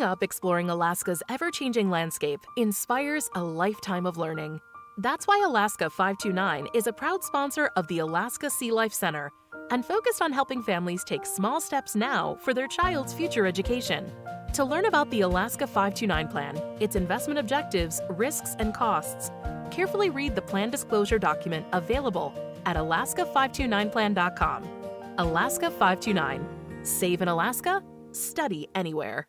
Up exploring Alaska's ever-changing landscape inspires a lifetime of learning. That's why Alaska 529 is a proud sponsor of the Alaska Sealife Center and focused on helping families take small steps now for their child's future education. To learn about the Alaska 529 plan, its investment objectives, risks, and costs, carefully read the plan disclosure document available at alaska529plan.com. Alaska 529. Save in Alaska, study anywhere.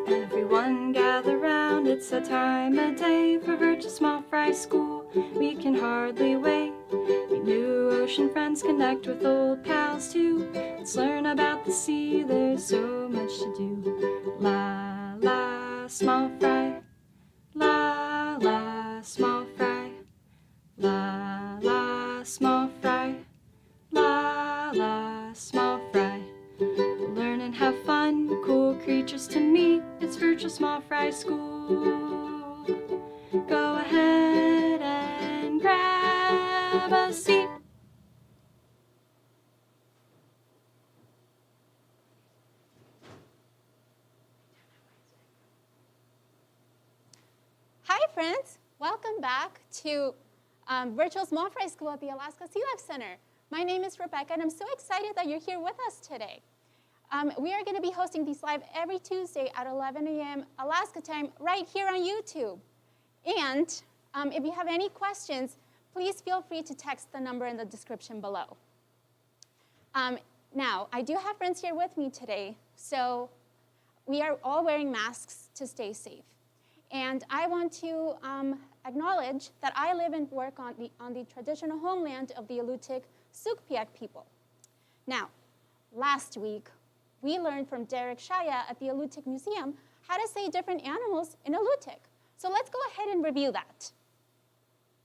Everyone gather round, it's a time of day for virtual SmallFry school. We can hardly wait. Meet new ocean friends, connect with old pals too. Let's learn about the sea, there's so much to do. La la, SmallFry. La la, SmallFry. La la, SmallFry. La la, SmallFry. Learn and have fun, cool creatures to meet. It's virtual SmallFry school. Go ahead and grab a seat. Hi friends, welcome back to Virtual SmallFry School at the Alaska Sealife Center. My name is Rebecca and I'm so excited that you're here with us today. We are going to be hosting these live every Tuesday at 11 a.m. Alaska time right here on YouTube. And if you have any questions, please feel free to text the number in the description below. Now, I do have friends here with me today, so we are all wearing masks to stay safe. And I want to acknowledge that I live and work on the traditional homeland of the Alutiiq people. Now, last week, we learned from Chia at the Alutiiq Museum how to say different animals in Alutiiq. So let's go ahead and review that.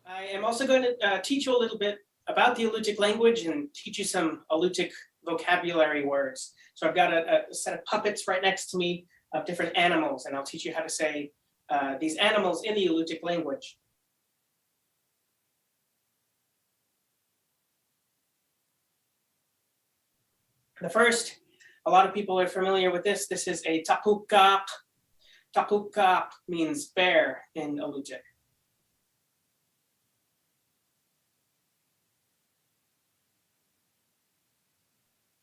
I am also going to teach you a little bit about the Alutiiq language and teach you some Alutiiq vocabulary words. So I've got a set of puppets right next to me of different animals, and I'll teach you how to say these animals in the Alutiiq language. The first, a lot of people are familiar with this. This is a tapukaaq. Tapukaaq means bear in Alutiiq.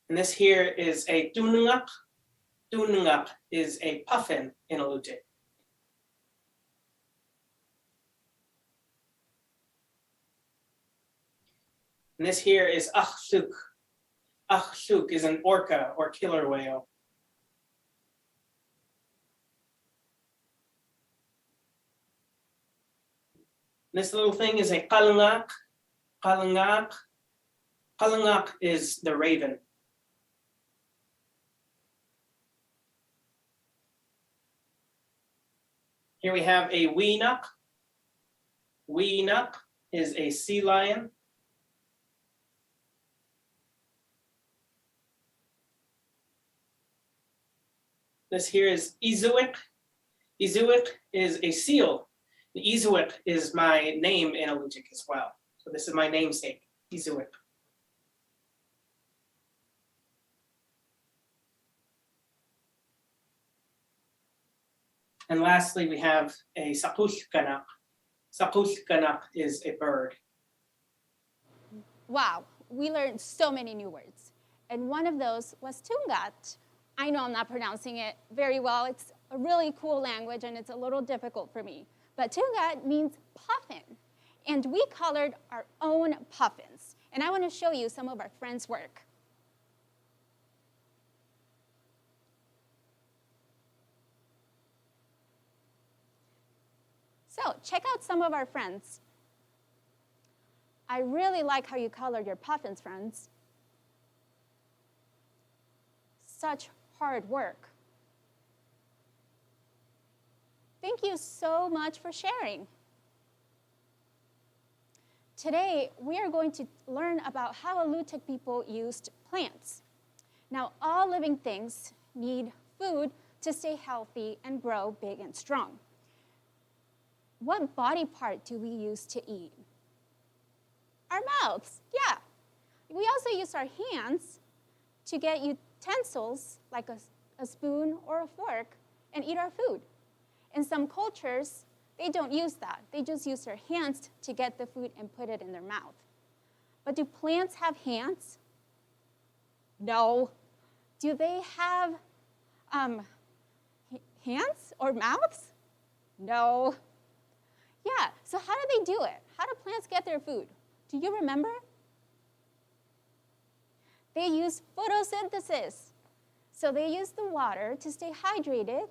And this here is a tunngaq. Tunngaq is a puffin in Alutiiq. And this here is asktuffy. Asktuffy is an orca or killer whale. This little thing is a qalngaq. Qalngaq. Qalngaq is the raven. Here we have a weenaq. Weenaq is a sea lion. This here is izuiq. Izuiq is a seal. The izuiq is my name in Alutiiq as well. So this is my namesake, izuiq. And lastly, we have a saqullqanaq. Saqullqanaq is a bird. Wow, we learned so many new words. And one of those was tungat. I know I'm not pronouncing it very well. It's a really cool language and it's a little difficult for me. But tungat means puffin. And we colored our own puffins. And I want to show you some of our friends' work. So check out some of our friends. I really like how you colored your puffins, friends. Such hard work. Thank you so much for sharing. Today, we are going to learn about how Alutiiq people used plants. Now, all living things need food to stay healthy and grow big and strong. What body part do we use to eat? Our mouths, yeah. We also use our hands to get utensils like a spoon or a fork and eat our food. In some cultures, they don't use that. They just use their hands to get the food and put it in their mouth. But do plants have hands? No. Do they have hands or mouths? No. Yeah, so how do they do it? How do plants get their food? Do you remember? They use photosynthesis. So they use the water to stay hydrated.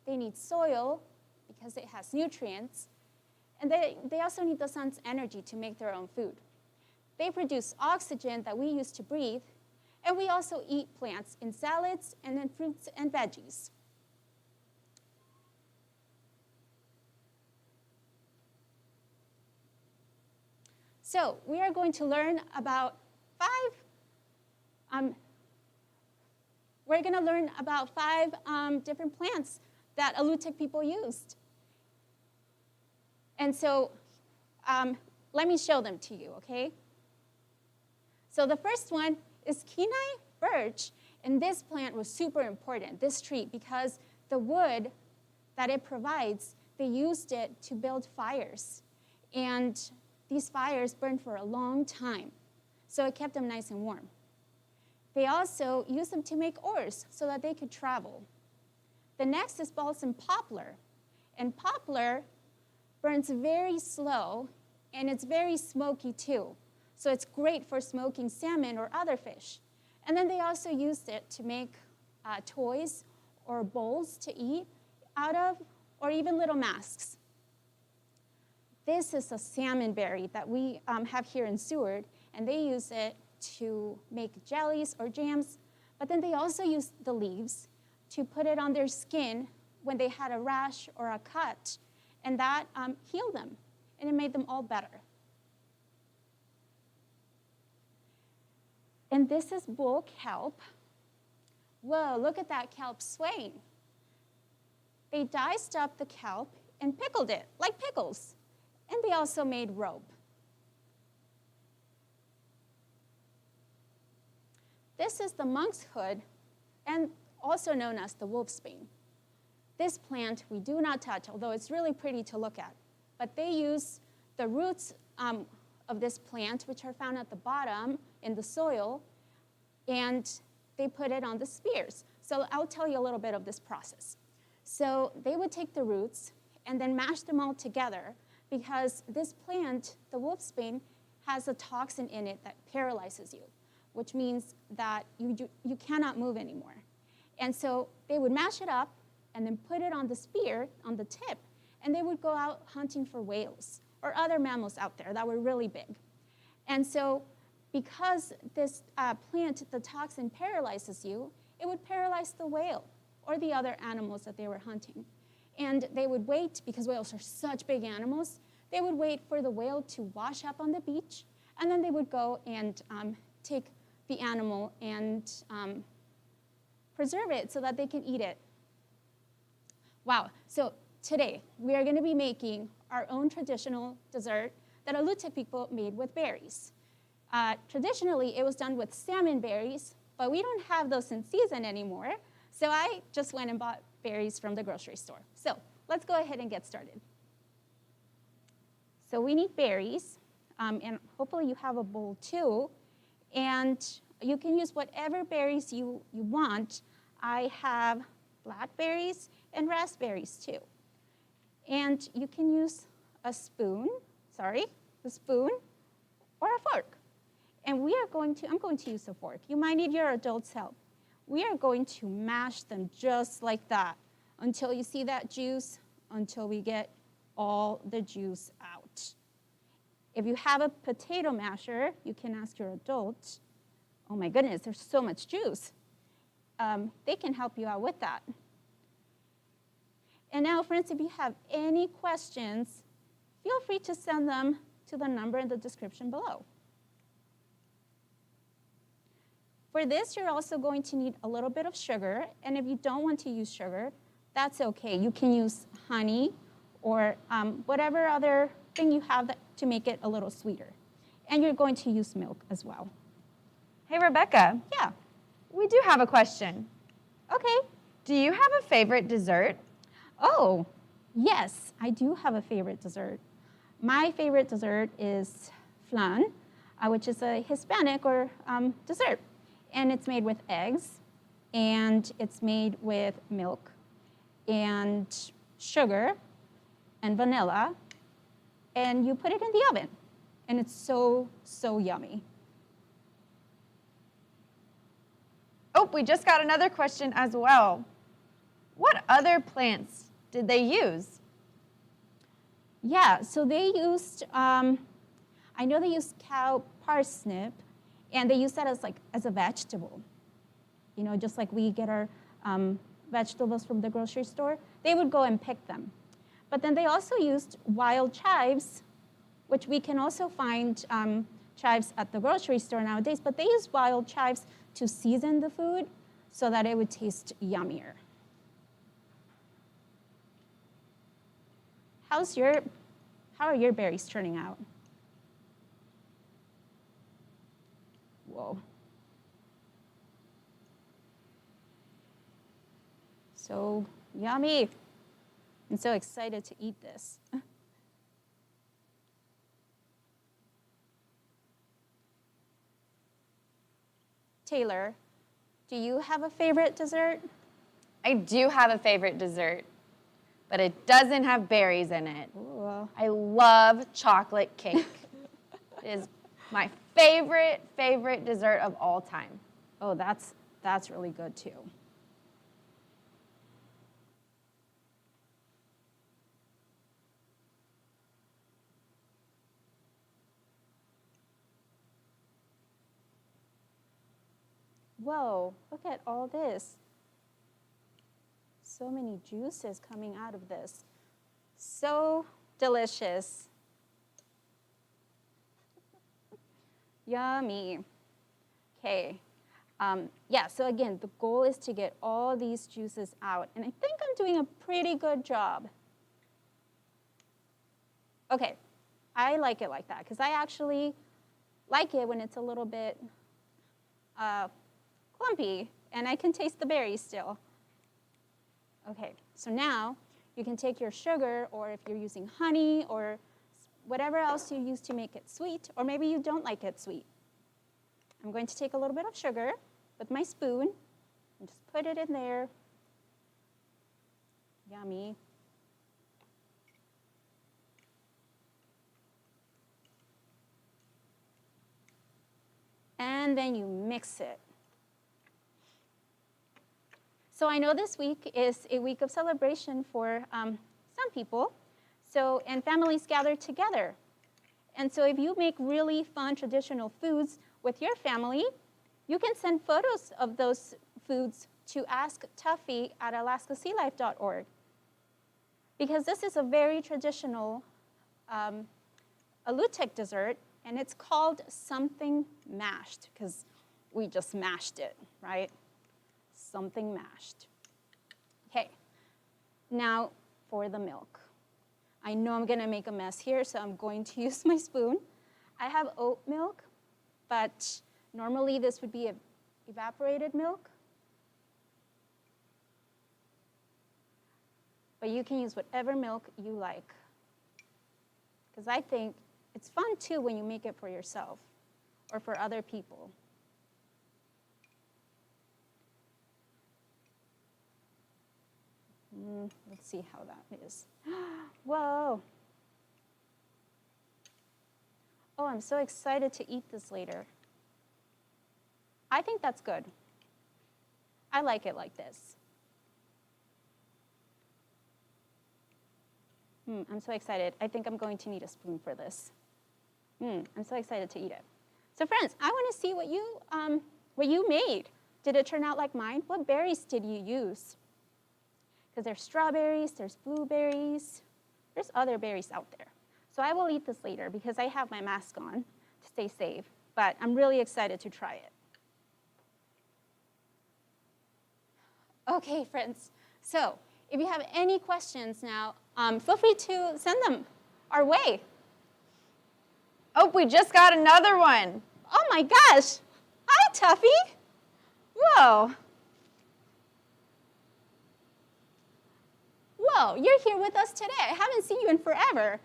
They need soil because it has nutrients. And they also need the sun's energy to make their own food. They produce oxygen that we use to breathe. And we also eat plants in salads and in fruits and veggies. So we are going to learn about five different plants that Alutiiq people used. And so let me show them to you, okay? So the first one is Kenai birch. And this plant was super important, this tree, because the wood that it provides, they used it to build fires. And these fires burned for a long time, so it kept them nice and warm. They also used them to make oars so that they could travel. The next is balsam poplar. And poplar burns very slow, and it's very smoky too. So it's great for smoking salmon or other fish. And then they also used it to make toys or bowls to eat out of, or even little masks. This is a salmon berry that we have here in Seward, and they use it to make jellies or jams, but then they also use the leaves to put it on their skin when they had a rash or a cut, and that healed them, and it made them all better. And this is bull kelp. Whoa, look at that kelp swaying. They diced up the kelp and pickled it, like pickles. And they also made rope. This is the monk's hood, and also known as the wolfsbane. This plant we do not touch, although it's really pretty to look at. But they use the roots of this plant, which are found at the bottom in the soil, and they put it on the spears. So I'll tell you a little bit of this process. So they would take the roots and then mash them all together, because this plant, the wolfsbane, has a toxin in it that paralyzes you, which means that you cannot move anymore. And so they would mash it up and then put it on the spear, on the tip, and they would go out hunting for whales or other mammals out there that were really big. And so because this plant, the toxin paralyzes you, it would paralyze the whale or the other animals that they were hunting. And they would wait, because whales are such big animals, they would wait for the whale to wash up on the beach, and then they would go and take the animal and preserve it so that they can eat it. Wow, so today we are gonna be making our own traditional dessert that Alutiiq people made with berries. Traditionally, it was done with salmon berries, but we don't have those in season anymore, so I just went and bought berries from the grocery store. So let's go ahead and get started. So we need berries, and hopefully you have a bowl too, and you can use whatever berries you want. I have blackberries and raspberries too. And you can use a spoon or a fork. And I'm going to use a fork. You might need your adult's help. We are going to mash them just like that until you see that juice, until we get all the juice out. If you have a potato masher, you can ask your adult. Oh my goodness, there's so much juice. They can help you out with that. And now, friends, if you have any questions, feel free to send them to the number in the description below. For this, you're also going to need a little bit of sugar, and if you don't want to use sugar, that's okay. You can use honey or whatever other thing you have to make it a little sweeter. And you're going to use milk as well. Hey, Rebecca. Yeah. We do have a question. Okay. Do you have a favorite dessert? Oh, yes, I do have a favorite dessert. My favorite dessert is flan, which is a Hispanic or dessert. And it's made with eggs, and it's made with milk, and sugar, and vanilla, and you put it in the oven. And it's so, so yummy. Oh, we just got another question as well. What other plants did they use? Yeah, so they used, I know they used cow parsnip, and they used that as a vegetable. You know, just like we get our vegetables from the grocery store, they would go and pick them. But then they also used wild chives, which we can also find chives at the grocery store nowadays, but they use wild chives to season the food so that it would taste yummier. How are your berries turning out? Whoa. So yummy. I'm so excited to eat this. Taylor, do you have a favorite dessert? I do have a favorite dessert, but it doesn't have berries in it. Ooh. I love chocolate cake. It is my favorite dessert of all time. Oh, that's really good too. Whoa, look at all this. So many juices coming out of this. So delicious. Yummy. Okay. Yeah, so again, the goal is to get all these juices out, and I think I'm doing a pretty good job. Okay, I like it like that, because I actually like it when it's a little bit clumpy, and I can taste the berries still. Okay, so now you can take your sugar, or if you're using honey, or whatever else you use to make it sweet, or maybe you don't like it sweet. I'm going to take a little bit of sugar with my spoon and just put it in there. Yummy. And then you mix it. So I know this week is a week of celebration for some people, and families gather together. And so if you make really fun traditional foods with your family, you can send photos of those foods to asktuffy at alaskasealife.org. Because this is a very traditional Alutiiq dessert, and it's called something mashed, because we just mashed it, right? Something mashed. Okay, now for the milk. I know I'm gonna make a mess here, so I'm going to use my spoon. I have oat milk, but normally this would be evaporated milk. But you can use whatever milk you like. Because I think it's fun too when you make it for yourself or for other people. Let's see how that is. Whoa. Oh, I'm so excited to eat this later. I think that's good. I like it like this. I'm so excited. I think I'm going to need a spoon for this. I'm so excited to eat it. So friends, I want to see what you made. Did it turn out like mine? What berries did you use? Because there's strawberries, there's blueberries, there's other berries out there. So I will eat this later because I have my mask on to stay safe, but I'm really excited to try it. Okay, friends, so if you have any questions now, feel free to send them our way. Oh, we just got another one. Oh my gosh, hi Tuffy. Whoa. Whoa, you're here with us today. I haven't seen you in forever.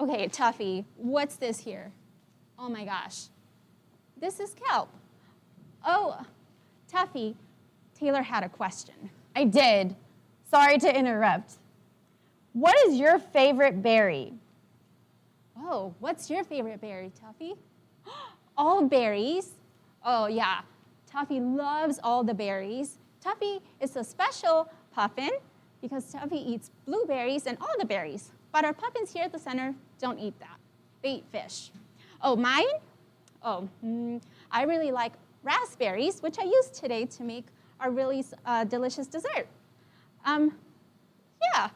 Okay, Tuffy, what's this here? Oh my gosh. This is kelp. Oh, Tuffy, Taylor had a question. I did. Sorry to interrupt. What is your favorite berry? Oh, what's your favorite berry, Tuffy? All berries. Oh yeah, Tuffy loves all the berries. Tuffy is a special puffin because Tuffy eats blueberries and all the berries. But our puffins here at the center don't eat that. They eat fish. Oh, mine? Oh, I really like raspberries, which I used today to make our really delicious dessert. Yeah,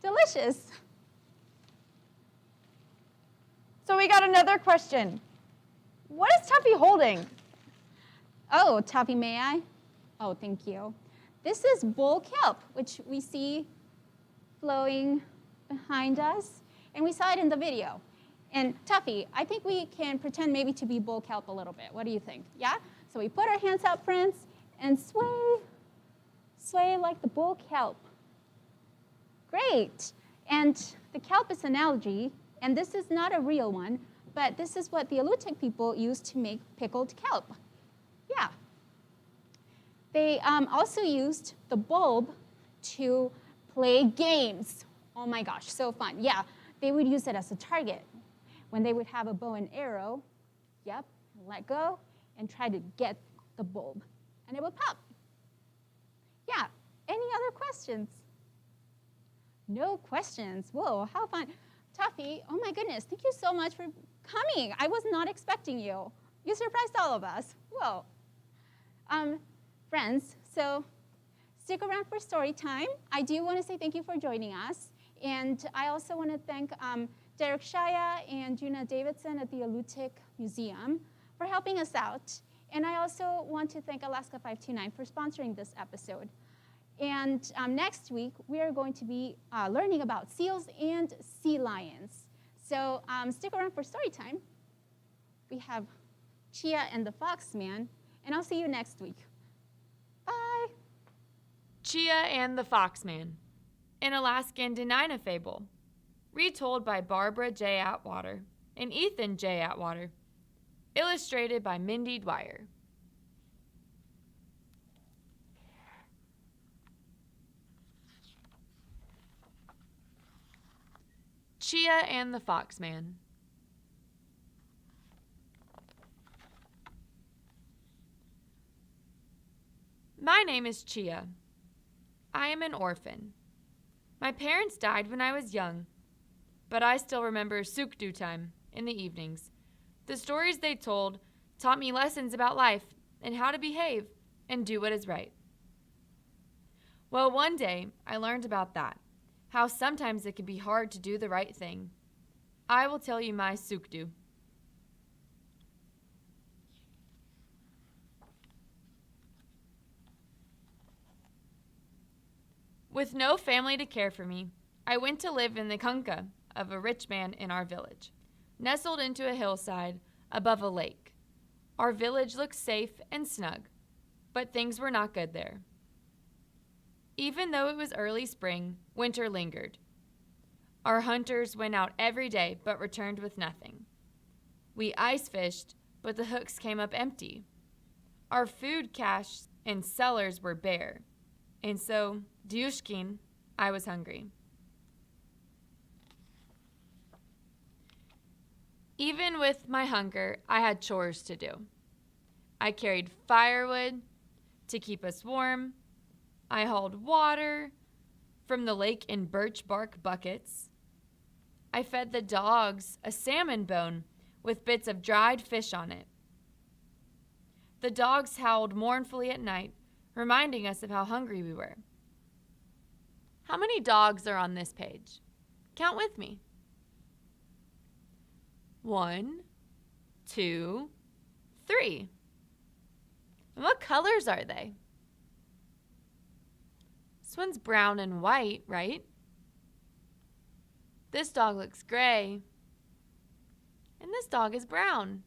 delicious. So we got another question. What is Tuffy holding? Oh, Tuffy, may I? Oh, thank you. This is bull kelp, which we see flowing behind us, and we saw it in the video. And Tuffy, I think we can pretend maybe to be bull kelp a little bit. What do you think? Yeah? So we put our hands out, friends, and sway like the bull kelp. Great. And the kelp is an algae, and this is not a real one, but this is what the Alutiiq people use to make pickled kelp. Yeah. They also used the bulb to play games. Oh my gosh, so fun. Yeah, they would use it as a target. When they would have a bow and arrow, yep, let go, and try to get the bulb, and it would pop. Yeah, any other questions? No questions. Whoa, how fun. Tuffy, oh my goodness, thank you so much for coming. I was not expecting you. You surprised all of us. Whoa. Friends, so stick around for story time. I do want to say thank you for joining us. And I also want to thank Derek Chia and Juna Davidson at the Alutiiq Museum for helping us out. And I also want to thank Alaska 529 for sponsoring this episode. And next week, we are going to be learning about seals and sea lions. So stick around for story time. We have Chia and the Foxman, and I'll see you next week. Bye. Chia and the Foxman, an Alaskan Denina fable, retold by Barbara J. Atwater and Ethan J. Atwater, illustrated by Mindy Dwyer. Chia and the Foxman. My name is Chia. I am an orphan. My parents died when I was young, but I still remember sukdu time in the evenings. The stories they told taught me lessons about life and how to behave and do what is right. Well, one day I learned about that, how sometimes it can be hard to do the right thing. I will tell you my sukdu. With no family to care for me, I went to live in the kunkka of a rich man in our village, nestled into a hillside above a lake. Our village looked safe and snug, but things were not good there. Even though it was early spring, winter lingered. Our hunters went out every day but returned with nothing. We ice fished, but the hooks came up empty. Our food caches and cellars were bare, and so, Dyushkin, I was hungry. Even with my hunger, I had chores to do. I carried firewood to keep us warm. I hauled water from the lake in birch bark buckets. I fed the dogs a salmon bone with bits of dried fish on it. The dogs howled mournfully at night, reminding us of how hungry we were. How many dogs are on this page? Count with me. 1, 2, 3. And what colors are they? This one's brown and white, right? This dog looks gray. And this dog is brown.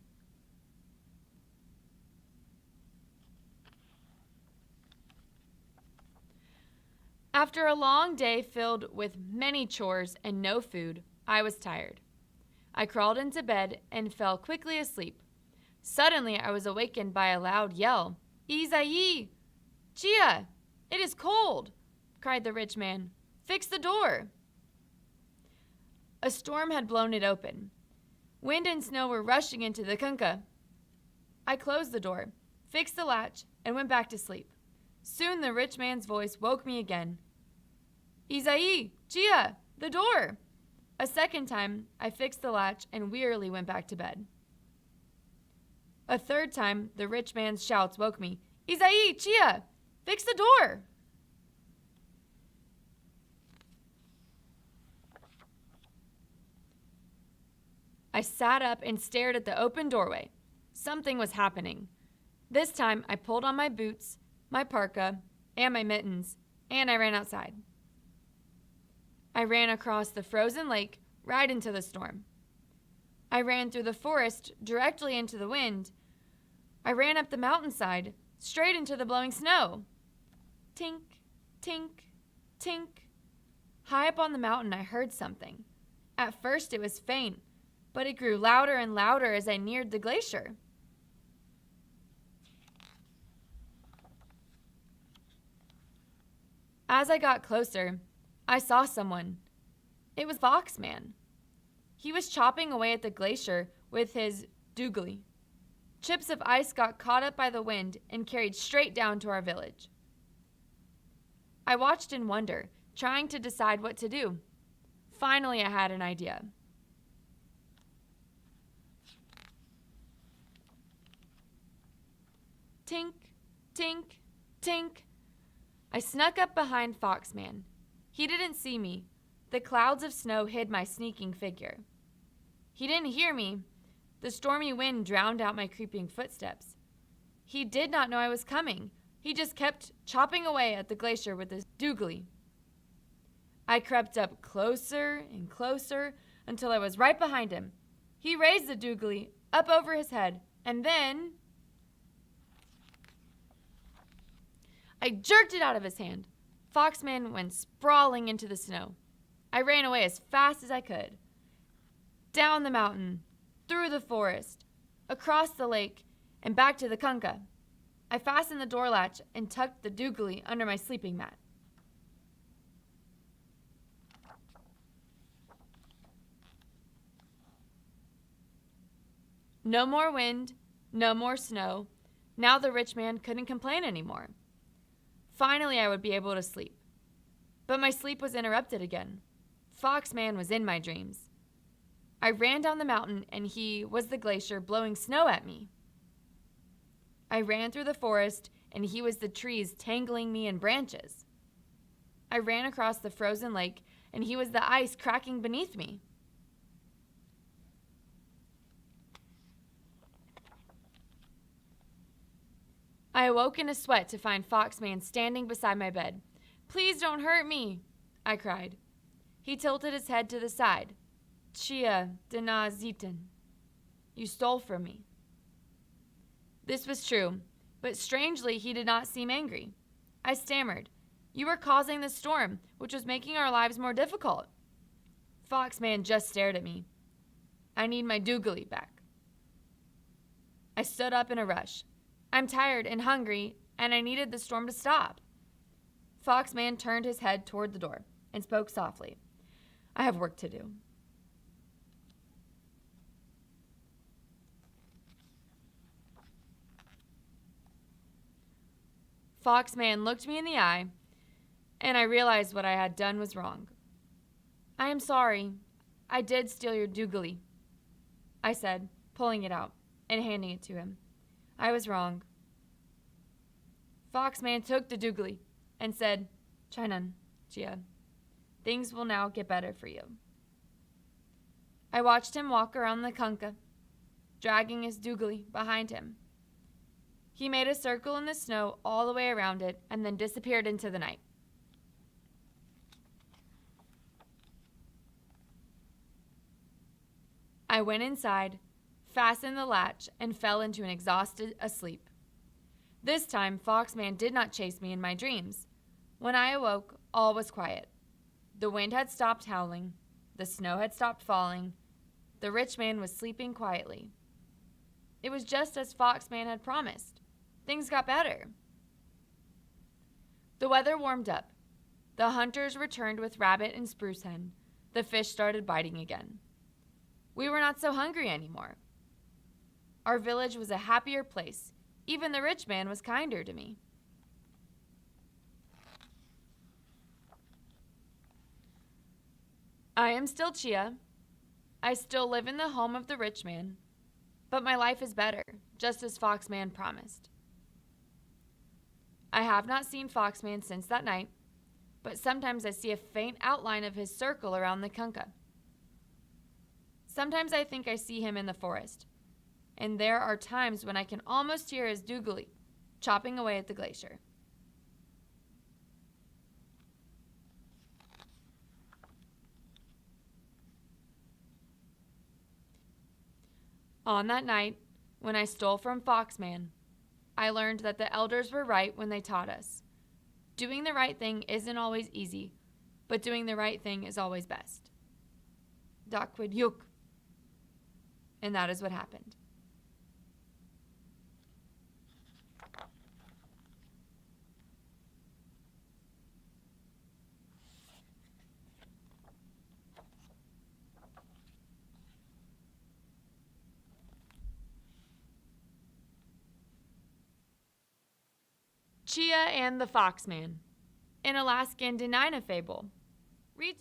After a long day filled with many chores and no food, I was tired. I crawled into bed and fell quickly asleep. Suddenly, I was awakened by a loud yell. "Izai! Chia! It is cold!" cried the rich man. "Fix the door!" A storm had blown it open. Wind and snow were rushing into the kunkka. I closed the door, fixed the latch, and went back to sleep. Soon the rich man's voice woke me again. "Izai! Chia! The door!" A second time, I fixed the latch and wearily went back to bed. A third time, the rich man's shouts woke me. "Izai! Chia! Fix the door!" I sat up and stared at the open doorway. Something was happening. This time, I pulled on my boots, my parka, and my mittens, and I ran outside. I ran across the frozen lake, right into the storm. I ran through the forest, directly into the wind. I ran up the mountainside, straight into the blowing snow. Tink, tink, tink. High up on the mountain, I heard something. At first, it was faint, but it grew louder and louder as I neared the glacier. As I got closer, I saw someone. It was Foxman. He was chopping away at the glacier with his Doogley. Chips of ice got caught up by the wind and carried straight down to our village. I watched in wonder, trying to decide what to do. Finally, I had an idea. Tink, tink, tink. I snuck up behind Foxman. He didn't see me. The clouds of snow hid my sneaking figure. He didn't hear me. The stormy wind drowned out my creeping footsteps. He did not know I was coming. He just kept chopping away at the glacier with his Doogley. I crept up closer and closer until I was right behind him. He raised the Doogley up over his head, and then I jerked it out of his hand. Foxman went sprawling into the snow. I ran away as fast as I could. Down the mountain, through the forest, across the lake, and back to the kunkka. I fastened the door latch and tucked the Doogley under my sleeping mat. No more wind, no more snow. Now the rich man couldn't complain anymore. Finally, I would be able to sleep. But my sleep was interrupted again. Foxman was in my dreams. I ran down the mountain, and he was the glacier blowing snow at me. I ran through the forest, and he was the trees tangling me in branches. I ran across the frozen lake, and he was the ice cracking beneath me. I awoke in a sweat to find Foxman standing beside my bed. "Please don't hurt me," I cried. He tilted his head to the side. "Chia dena ziten. You stole from me." This was true, but strangely he did not seem angry. I stammered. "You were causing the storm, which was making our lives more difficult." Foxman just stared at me. "I need my Doogley back." I stood up in a rush. I'm tired and hungry, and I needed the storm to stop. Foxman turned his head toward the door and spoke softly. "I have work to do." Foxman looked me in the eye, and I realized what I had done was wrong. "I am sorry. I did steal your Doogley," I said, pulling it out and handing it to him. "I was wrong." Foxman took the Doogley and said, "Chainan, Chia, things will now get better for you." I watched him walk around the kunkka, dragging his Doogley behind him. He made a circle in the snow all the way around it and then disappeared into the night. I went inside, fastened the latch, and fell into an exhausted asleep. This time, Foxman did not chase me in my dreams. When I awoke, all was quiet. The wind had stopped howling. The snow had stopped falling. The rich man was sleeping quietly. It was just as Foxman had promised. Things got better. The weather warmed up. The hunters returned with rabbit and spruce hen. The fish started biting again. We were not so hungry anymore. Our village was a happier place. Even the rich man was kinder to me. I am still Chia. I still live in the home of the rich man, but my life is better, just as Foxman promised. I have not seen Foxman since that night, but sometimes I see a faint outline of his circle around the kunkka. Sometimes I think I see him in the forest, and there are times when I can almost hear his Doogley chopping away at the glacier. On that night, when I stole from Foxman, I learned that the elders were right when they taught us. Doing the right thing isn't always easy, but doing the right thing is always best. Dakwid And that is what happened. Chia and the Foxman, an Alaskan Denina fable. Read.